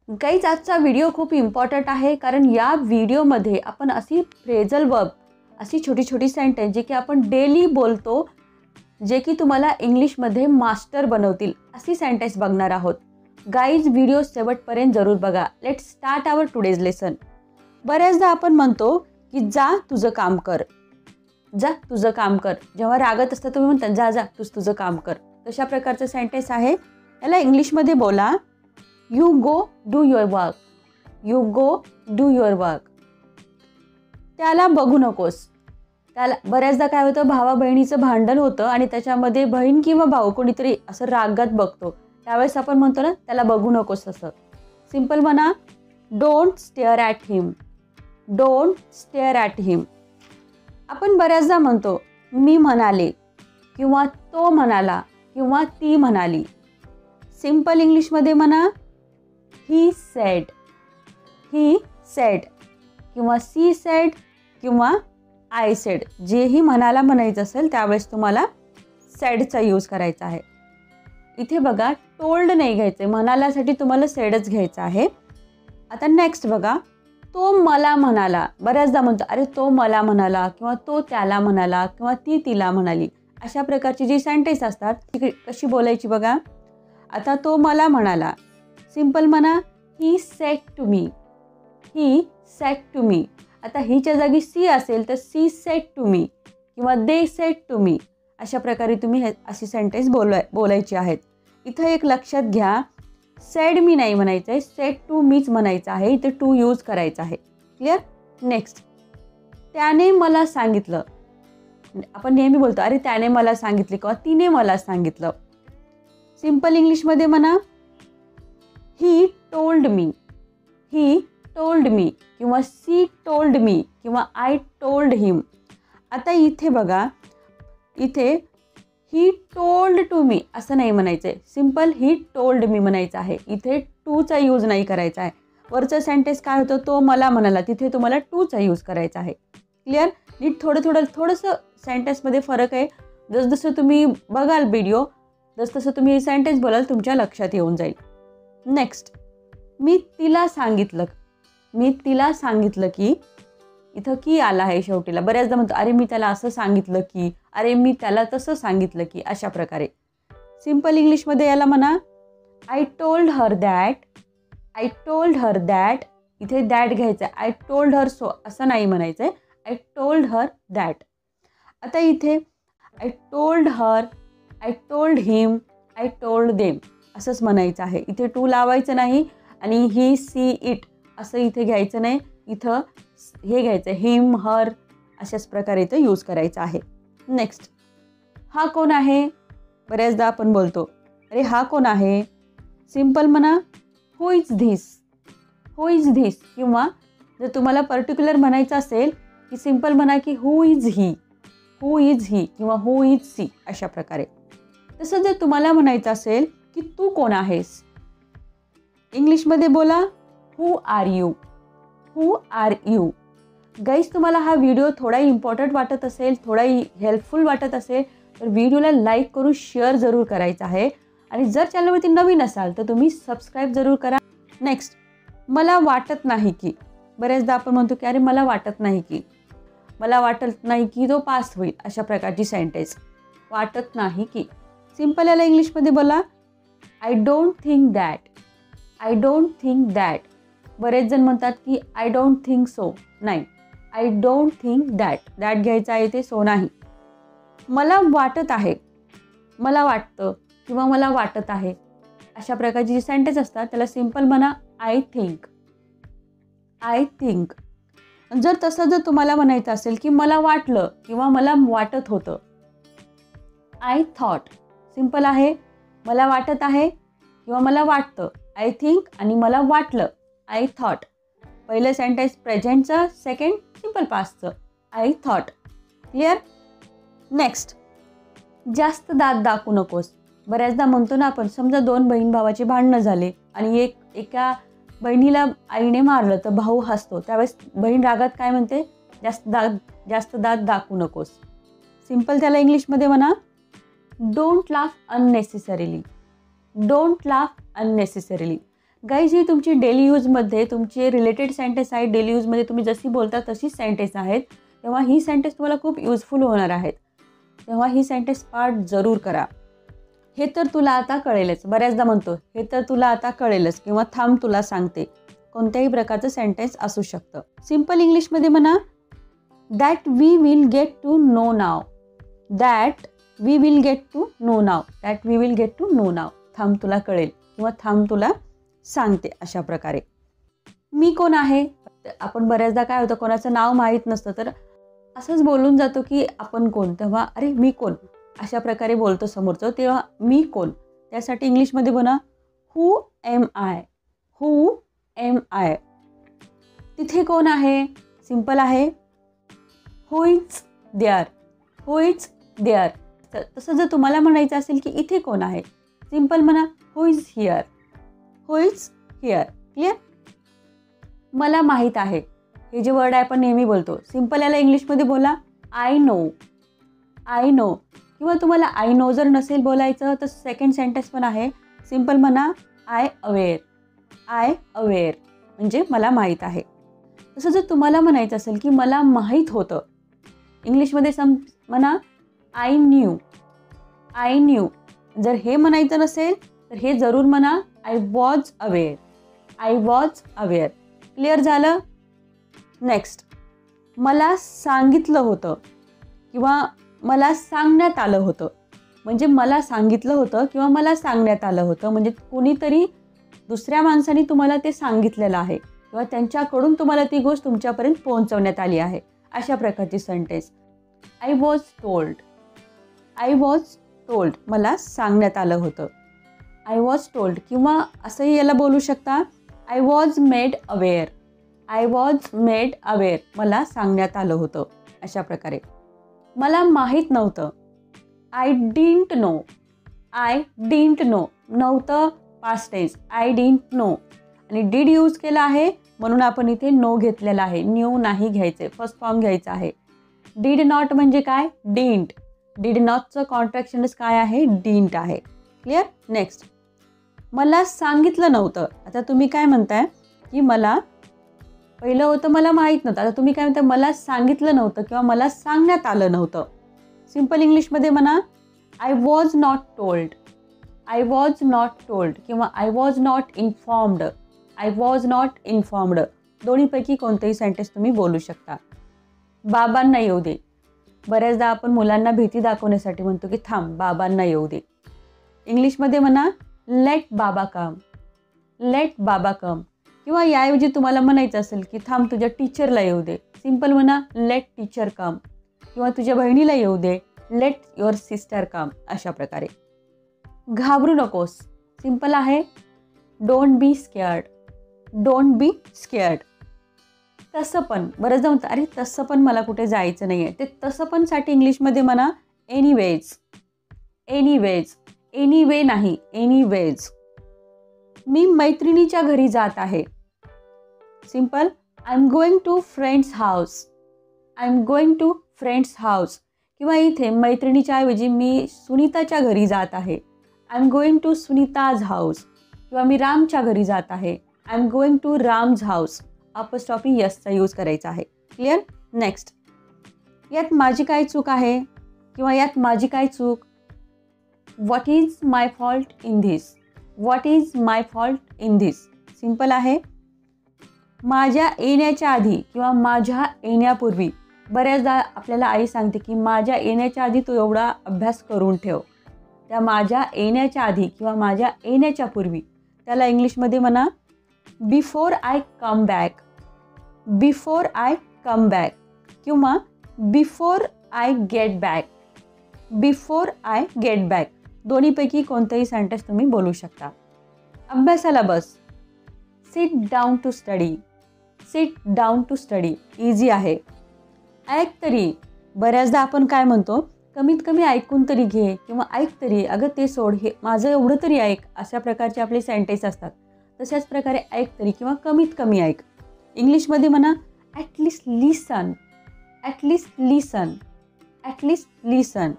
Guys आजचा video खूप important आहे, कारण या व्हिडिओमध्ये आपण अशी फ्रेजल वर्ब, अशी छोटी छोटी सेंटेन्स जे की आपण डेली बोलतो, जे की तुम्हाला इंग्लिशमध्ये मास्टर बनवतील अशी सेंटेन्स बघणार आहोत. गाईज व्हिडिओ शेवटपर्यंत जरूर बघा. Let's start our today's lesson. बऱ्याचदा आपण म्हणतो की जा तुझं काम कर, जा तुझं काम कर. जेव्हा रागत असतं तुम्ही म्हणता जा जा तुझं काम कर. तशा प्रकारचं सेंटेन्स आहे. याला इंग्लिशमध्ये बोला you go do your work. You go do your work. त्याला बघू नकोस. त्याला बऱ्याचदा काय होतं, भावा बहिणीचं भांडण होतं आणि त्याच्यामध्ये बहीण किंवा भाऊ कोणीतरी असं रागात बघतो, त्यावेळेस आपण म्हणतो ना त्याला बघू नकोस असं. सिंपल म्हणा don't stare at him. Don't stare at him. आपण बऱ्याचदा म्हणतो मी म्हणाले किंवा तो म्हणाला किंवा ती म्हणाली. सिंपल इंग्लिशमध्ये म्हणा ही सेड. ही सेड किंवा सी सेड किंवा आय सेड. जेही म्हणाला म्हणायचं असेल त्यावेळेस तुम्हाला सेडचा यूज करायचा आहे. इथे बघा टोल्ड नाही घ्यायचं, म्हणाल्यासाठी तुम्हाला सेडच घ्यायचा आहे. आता नेक्स्ट बघा तो मला म्हणाला. बऱ्याचदा म्हणतो अरे तो मला म्हणाला किंवा तो त्याला म्हणाला किंवा ती तिला म्हणाली. अशा प्रकारची जी सेंटेन्स असतात ती कशी बोलायची बघा. आता तो मला म्हणाला. सिंपल म्हणा he said to me. He said to me. आता हीच्या जागी सी असेल तर सी सेड टू मी किंवा दे सेड टू मी. अशा प्रकारे तुम्ही अशी सेंटेन्स बोलायची आहेत. इथं एक लक्षात घ्या, सेड मी नाही म्हणायचं आहे, सेड टू मीच म्हणायचं आहे. इथे टू यूज करायचं आहे. क्लिअर. नेक्स्ट त्याने मला सांगितलं. आपण नेहमी बोलतो अरे त्याने मला सांगितले किंवा तिने मला सांगितलं. सिंपल इंग्लिशमध्ये म्हणा he told me. He told me किंवा सी टोल्ड मी किंवा आय टोल्ड हिम. आता इथे बघा, इथे ही टोल्ड टू मी असं नाही म्हणायचं आहे. सिंपल ही टोल्ड मी म्हणायचं आहे. इथे टूचा यूज नाही करायचा आहे. वरचं सेंटेन्स काय होतं, तो मला म्हणाला, तिथे तुम्हाला टूचा यूज करायचा आहे. क्लिअर. नीट थोडंसं सेंटेन्समध्ये फरक आहे. जसजसं तुम्ही बघाल व्हिडिओ तसं तुम्ही सेंटेन्स बोलाल तुमच्या लक्षात येऊन जाईल. नेक्स्ट मी तिला सांगितलं. मी तिला सांगितलं की, इथं की आला आहे शेवटीला. बऱ्याचदा म्हणतो अरे मी त्याला असं सांगितलं की, अरे मी त्याला तसं सांगितलं की. अशा प्रकारे सिंपल इंग्लिशमध्ये याला म्हणा I told her that. I told her that. इथे दॅट घ्यायचं आहे. आय टोल्ड हर सो असं नाही म्हणायचं आहे. I told her that. आता इथे I told her, I told him, I told them असंच म्हणायचं आहे. इथे टू लावायचं नाही आणि ही सी इट असं इथे घ्यायचं नाही. इथं हे घ्यायचं हिम हर अशाच प्रकारे इथं यूज करायचं आहे. नेक्स्ट हा कोण आहे. बऱ्याचदा आपण बोलतो अरे हा कोण आहे. सिंपल म्हणा who is this. Who is this. किंवा जर तुम्हाला पर्टिक्युलर म्हणायचं असेल की सिंपल म्हणा की who is he. Who is he किंवा हू इज सी. अशा प्रकारे. तसं जर तुम्हाला म्हणायचं असेल की तू कोण आहेस, इंग्लिशमध्ये बोला who are you. Who are you. Guys तुम्हाला हा व्हिडिओ थोडा इम्पॉर्टंट वाटत असेल, थोडा हेल्पफुल वाटत असेल तर व्हिडिओला लाईक करून शेअर जरूर करायचं आहे. आणि जर चॅनलवरती नवीन असाल तर तुम्ही सबस्क्राईब जरूर करा. नेक्स्ट मला वाटत नाही की. बऱ्याचदा आपण म्हणतो की अरे मला वाटत नाही की. मला वाटत नाही की तो पास होईल. अशा प्रकारची सेंटेन्स वाटत नाही की. सिंपल याला इंग्लिशमध्ये बोला I don't think that. I don't think that. बरेच जण म्हणतात की आय डोंट थिंक सो. नाही, I don't think that. That घ्यायचं आहे ते सो नाही. मला वाटत आहे. मला वाटतं किंवा मला वाटत आहे. अशा प्रकारची जी सेंटेन्स असतात त्याला सिंपल म्हणा आय थिंक. I think. जर तुम्हाला म्हणायचं असेल की मला वाटलं किंवा मला वाटत होतं, आय थॉट. सिंपल आहे. मला वाटत आहे किंवा मला वाटतं आय थिंक आणि मला वाटलं आय थॉट. पहिलं सेंटेन्स प्रेझेंटचं, सेकंड सिंपल पास्टचं आय थॉट. क्लिअर. नेक्स्ट जास्त दात दाखवू नकोस. बऱ्याचदा म्हणतो ना आपण, समजा दोन बहीण भावाची भांडणं झाले आणि एका बहिणीला आईने मारलं तर भाऊ हसतो, त्यावेळेस बहीण रागात काय म्हणते, जास्त दात दाखवू नकोस. सिंपल त्याला इंग्लिशमध्ये म्हणा don't laugh unnecessarily. Don't laugh unnecessarily. Guys ही तुमची डेली यूजमध्ये तुमचे रिलेटेड सेंटेन्स आहेत. डेली यूजमध्ये तुम्ही जशी बोलता तशीच सेंटेन्स आहेत. तेव्हा ही सेंटेन्स तुम्हाला खूप युजफुल होणार आहेत. तेव्हा ही सेंटेन्स पार्ट जरूर करा. हे तर तुला आता कळेलच. बऱ्याचदा म्हणतो हे तर तुला आता कळेलच किंवा थांब तुला सांगते. कोणत्याही प्रकारचं सेंटेन्स असू शकतं. सिम्पल इंग्लिशमध्ये म्हणा that we will get to know now. That we will get to know now. That we will get to know now. थांब तुला कळेल किंवा थांब तुला सांगते. अशा प्रकारे मी कोण आहे. आपण बऱ्याचदा काय होतं कोणाचं नाव माहीत नसतं तर असंच बोलून जातो की आपण कोण. तेव्हा अरे मी कोण अशा प्रकारे बोलतो समोरचं. तेव्हा मी कोण त्यासाठी इंग्लिशमध्ये बोला who am I. Who am I. तिथे कोण आहे. सिंपल आहे who is there. Who is there. तसं जर तुम्हाला म्हणायचं असेल की इथे कोण आहे सिंपल म्हणा who is here. Who is here. Clear. मला माहीत आहे. हे जे वर्ड आहे आपण नेहमी बोलतो. सिंपल याला इंग्लिशमध्ये बोला आय नो. I know. किंवा तुम्हाला आय नो जर नसेल बोलायचं तर सेकंड सेंटेन्स पण आहे. सिंपल म्हणा आय अवेअर. आय अवेअर म्हणजे मला माहीत आहे. तसं जर तुम्हाला म्हणायचं असेल की मला माहीत होतं इंग्लिशमध्ये म्हणा आय न्यू. I new. जर हे म्हणायचं नसेल तर हे जरूर म्हणा I was aware. I was aware. Clear झालं. नेक्स्ट मला सांगितलं होतं किंवा मला सांगण्यात आलं होतं. म्हणजे मला सांगितलं होतं किंवा मला सांगण्यात आलं होतं म्हणजे कोणीतरी दुसऱ्या माणसाने तुम्हाला ते सांगितलेलं आहे किंवा त्यांच्याकडून तुम्हाला ती गोष्ट तुमच्यापर्यंत पोहोचवण्यात आली आहे. अशा प्रकारची sentence I was told. I was told मला सांगण्यात आलं होतं. I was told. किंवा असंही याला बोलू शकता I was made aware. I was made aware मला सांगण्यात आलं होतं. अशा प्रकारे मला माहीत नव्हतं. I didn't know. I didn't know. नव्हतं past tense. I didn't know आणि डिड यूज केला आहे म्हणून आपण इथे नो घेतलेला आहे. न्यू नाही घ्यायचे. फर्स्ट फॉर्म घ्यायचा आहे. डिड नॉट म्हणजे काय डिडंट. डिड नॉटचं कॉन्ट्रॅक्शनच काय आहे डिडंट आहे. क्लिअर. नेक्स्ट मला सांगितलं नव्हतं. आता तुम्ही काय म्हणताय की मला पहिलं होतं मला माहीत नव्हतं. आता तुम्ही काय म्हणताय मला सांगितलं नव्हतं किंवा मला सांगण्यात आलं नव्हतं. सिंपल इंग्लिशमध्ये म्हणा I was not told. I was not told किंवा I was not informed. I was not informed. दोन्हीपैकी कोणतेही सेंटेन्स तुम्ही बोलू शकता. बाबांना येऊ दे. बऱ्याचदा आपण मुलांना भीती दाखवण्यासाठी म्हणतो की थांब बाबांना येऊ दे. इंग्लिशमध्ये म्हणा लेट बाबा कम. लेट बाबा कम. किंवा याऐवजी तुम्हाला म्हणायचं असेल की थांब तुझ्या टीचरला येऊ दे. सिंपल म्हणा लेट टीचर कम. किंवा तुझ्या बहिणीला येऊ दे लेट युअर सिस्टर कम. अशा प्रकारे घाबरू नकोस. सिंपल आहे don't be scared. Don't be scared. तसं पण बरंचदा म्हणतं अरे तसं पण मला कुठे जायचं नाही आहे. ते तसं पणसाठी इंग्लिशमध्ये म्हणा एनिवेज. एनिवेज. एनिवे नाही एनिवेज. मी मैत्रिणीच्या घरी जात आहे. Simple I am going to friend's house. I am going to friend's house. किंवा इथे मैत्रिणीच्या ऐवजी मी सुनीताच्या घरी जात आहे. I am going to Sunita's house. किंवा मी रामच्या घरी जात आहे. I am going to Ram's house. Apostrophe यसचा यूज करायचा आहे. क्लिअर. नेक्स्ट यात माझी काय चूक आहे किंवा यात माझी काय चूक. What is my fault in this. What is my fault in this. Simple आहे माझ्या येण्याच्या आधी किंवा माझ्या येण्यापूर्वी. बऱ्याचदा आपल्याला आई सांगते की माझ्या येण्याच्या आधी तू एवढा अभ्यास करून ठेव. त्या माझ्या येण्याच्या आधी किंवा माझ्या येण्याच्या पूर्वी त्याला इंग्लिशमध्ये म्हणा before I come back. Before I come back किंवा before I get back. Before I get back. दोन्हीपैकी कोणतेही सेंटेन्स तुम्ही बोलू शकता. अभ्यासाला बस. Sit down to study. Sit down to study. Easy आहे. ऐक तरी. बऱ्याचदा आपण काय म्हणतो कमीत कमी ऐकून तरी घे किंवा ऐक तरी. अगं ते सोड हे माझं एवढं तरी ऐक. अशा प्रकारचे आपले सेंटेन्स असतात. तशाच प्रकारे ऐक तरी किंवा कमीत कमी ऐक. इंग्लिशमध्ये म्हणा ॲटलिस्ट लिसन. ॲटलिस्ट लिसन. ॲटलिस्ट लिसन.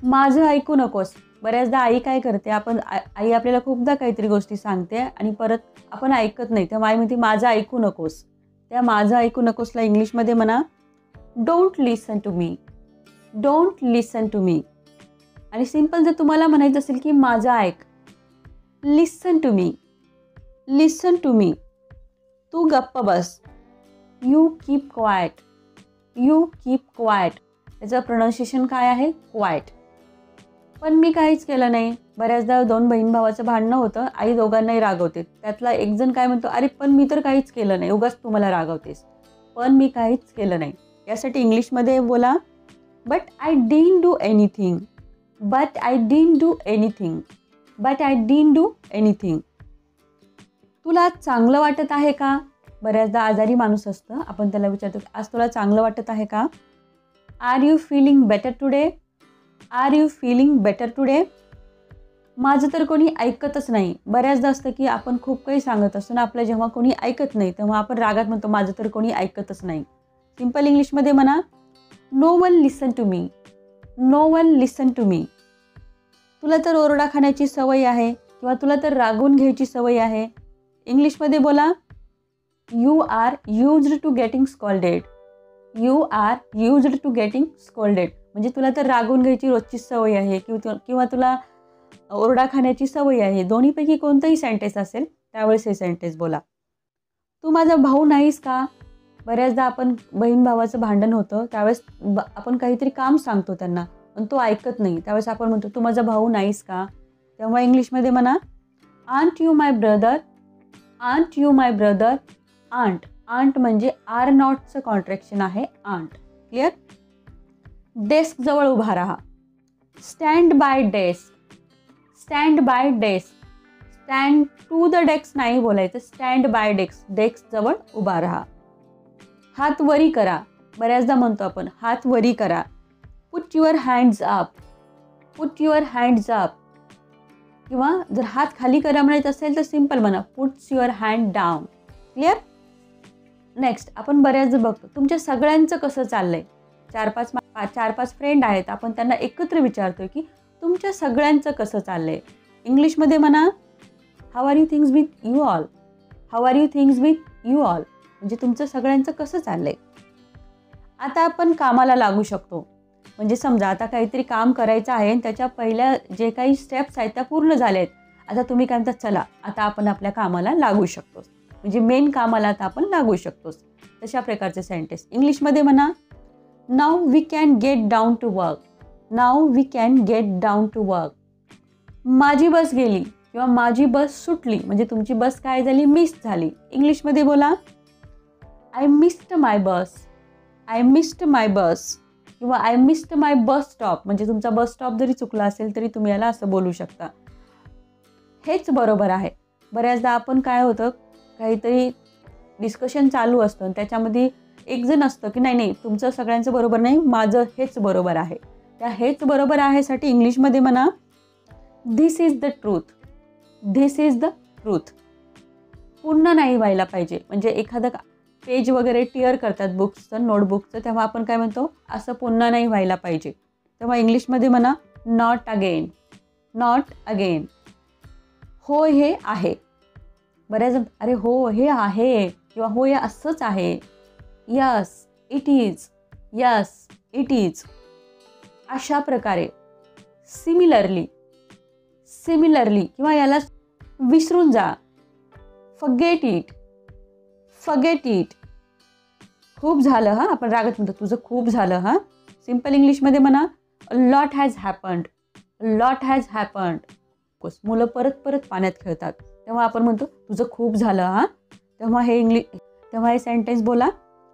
माझं ऐकू नकोस. बऱ्याचदा आई काय करते, आई आपल्याला खूपदा काहीतरी गोष्टी सांगते आणि परत आपण ऐकत नाही. तेव्हा आई म्हणते माझं ऐकू नकोस. त्या माझं ऐकू नकोसला इंग्लिशमध्ये म्हणा don't listen to me. Don't listen to me. आणि सिम्पल जर तुम्हाला म्हणायचं असेल की माझं ऐक, लिसन to me. Listen to me. तू गप्प बस. You keep quiet. You keep quiet. याचं प्रोनाऊन्सिएशन काय आहे? क्वायट. पण मी काहीच केलं नाही. बऱ्याचदा 2 बहीण भावाचं भांडणं होतं, आई दोघांनाही रागवते. त्यातला एक जण काय म्हणतो, अरे पण मी तर काहीच केलं नाही, उगाच तू मला रागवतेस. पण मी काहीच केलं नाही. यासाठी इंग्लिशमध्ये बोला but I didn't do anything. But I didn't do anything. But I didn't do anything. तुला चांगलं वाटत आहे का? बऱ्याचदा आजारी माणूस असतं, आपण त्याला विचारतो आज तुला चांगलं वाटत आहे का? Are you feeling better today? Are you feeling better today? माझं तर कोणी ऐकतच नाही. बऱ्याचदा असतं की आपण खूप काही सांगत असतो ना, आपलं जेव्हा कोणी ऐकत नाही तेव्हा आपण रागात म्हणतो माझं तर कोणी ऐकतच नाही. सिम्पल इंग्लिशमध्ये म्हणा no one listen to me. No one listen to me. तुला तर ओरडा खाण्याची सवय आहे किंवा तुला तर रागवून घ्यायची सवय आहे. इंग्लिशमध्ये बोला you are used to getting scolded. You are used to getting scolded. म्हणजे तुला तर रागवून घ्यायची रोजची सवय आहे किंवा तुला ओरडा खाण्याची सवय आहे. दोन्हीपैकी कोणतंही सेंटेन्स असेल त्यावेळेस हे सेंटेन्स बोला. तू माझा भाऊ नाहीस का? बऱ्याचदा आपण बहीण भावाचं भांडण होतं त्यावेळेस आपण काहीतरी काम सांगतो त्यांना पण तो ऐकत नाही. त्यावेळेस आपण म्हणतो तू माझा भाऊ नाहीस का? तेव्हा इंग्लिशमध्ये म्हणा aren't you my brother. Aren't you my brother. Aren't. Aren't म्हणजे आर नॉटचं कॉन्ट्रॅक्शन आहे आंट. क्लिअर? डेस्क जवळ उभा राहा. Stand by desk. Stand by desk. Stand to the desk नाही बोलायचं, स्टँड बाय डेस्क. डेस्क जवळ उभा राहा. हात वरी करा. बऱ्याचदा म्हणतो आपण हात वरी करा. Put your hands up. Put your hands up. किंवा जर हात खाली करा म्हणायचं असेल तर सिम्पल म्हणा puts your hand down. Clear? Next आपण बऱ्याचदा बघतो तुमच्या सगळ्यांचं कसं चाललंय. 4-5 फ्रेंड आहेत, आपण त्यांना एकत्र विचारतोय की तुमच्या सगळ्यांचं कसं चाललंय. इंग्लिशमध्ये म्हणा how are you things with you all. How are you things with you all. म्हणजे तुमचं सगळ्यांचं कसं चाललंय. आता आपण कामाला लागू शकतो. म्हणजे समजा आता काहीतरी काम करायचं आहे आणि त्याच्या पहिल्या जे काही स्टेप्स आहेत त्या पूर्ण झाल्या आहेत. आता तुम्ही काय म्हणता चला आता आपण आपल्या कामाला लागू शकतो. म्हणजे मेन कामाला आता आपण लागू शकतो. तशा प्रकारचे सेंटेन्स इंग्लिशमध्ये म्हणा now we can get down to work. Now we can get down to work. माझी बस गेली किंवा माझी बस सुटली म्हणजे तुमची बस काय झाली? मिस झाली. इंग्लिशमध्ये बोला I missed my bus. I missed my bus. किंवा I missed my bus stop. म्हणजे तुमचा बस स्टॉप जरी चुकला असेल तरी तुम्ही याला असं बोलू शकता. हेच बरोबर आहे. बऱ्याचदा आपण काय होतं काहीतरी डिस्कशन चालू असतं त्याच्यामध्ये एक जण असतं की नाही तुमचं सगळ्यांचं बरोबर नाही, माझं हेच बरोबर आहे. त्या हेच बरोबर आहेसाठी इंग्लिशमध्ये म्हणा this is the truth. This is the truth. पूर्ण नाही व्हायला पाहिजे. म्हणजे एखादं पेज वगैरे टिअर करतात बुक्सचं, नोटबुकचं, तेव्हा आपण काय म्हणतो असं पुन्हा नाही व्हायला पाहिजे. तेव्हा इंग्लिशमध्ये म्हणा नॉट अगेन. Not again. हो हे आहे. बऱ्याच अरे हो हे आहे किंवा हो हे असंच आहे. Yes it is. Yes it is. अशा प्रकारे सिमिलरली. सिमिलरली किंवा याला विसरून जा. Forget it. Forget it. खूप झालं हां. आपण रागत म्हणतो तुझं खूप झालं हां. सिम्पल इंग्लिशमध्ये म्हणा lot has happened. Lot has happened. मुलं परत परत पाण्यात खेळतात तेव्हा आपण म्हणतो तुझं खूप झालं हां. तेव्हा हे सेंटेन्स बोला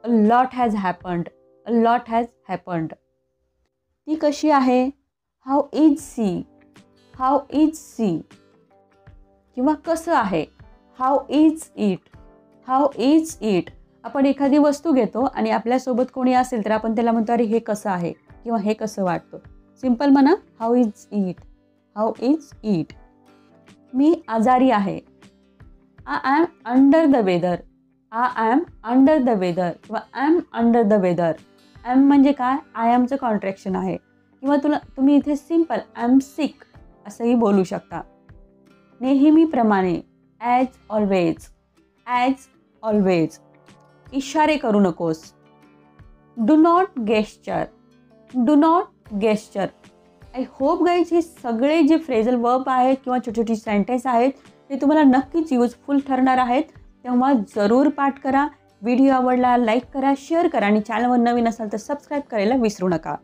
lot has happened. Lot has happened. ती कशी आहे? How is she. How is she. किंवा कसं आहे? How is it. How is it. आपण एखादी वस्तू घेतो आणि आपल्यासोबत कोणी असेल तर आपण त्याला म्हणतो अरे हे कसं आहे किंवा हे कसं वाटतं. सिम्पल म्हणा how is it. How is it. मी आजारी आहे. I am under the weather. I am under the weather किंवा I am under the weather. Am म्हणजे काय? आय एमचं कॉन्ट्रॅक्शन आहे. किंवा तुम्ही इथे सिम्पल आय एम सिक. असंही बोलू शकता. नेहमीप्रमाणे ॲज ऑलवेज, ॲज ऑलवेज. इशारे करू नकोस. Do not gesture, do not gesture. I hope guys हे सगळे जे फ्रेझल वर्ब आहेत किंवा छोटी छोटी सेंटेन्स आहेत ते तुम्हाला नक्कीच युजफुल ठरणार आहेत. तेव्हा जरूर पाठ करा. व्हिडिओ आवडला लाईक करा, शेअर करा आणि चॅनलवर नवीन असाल तर सबस्क्राईब करायला विसरू नका.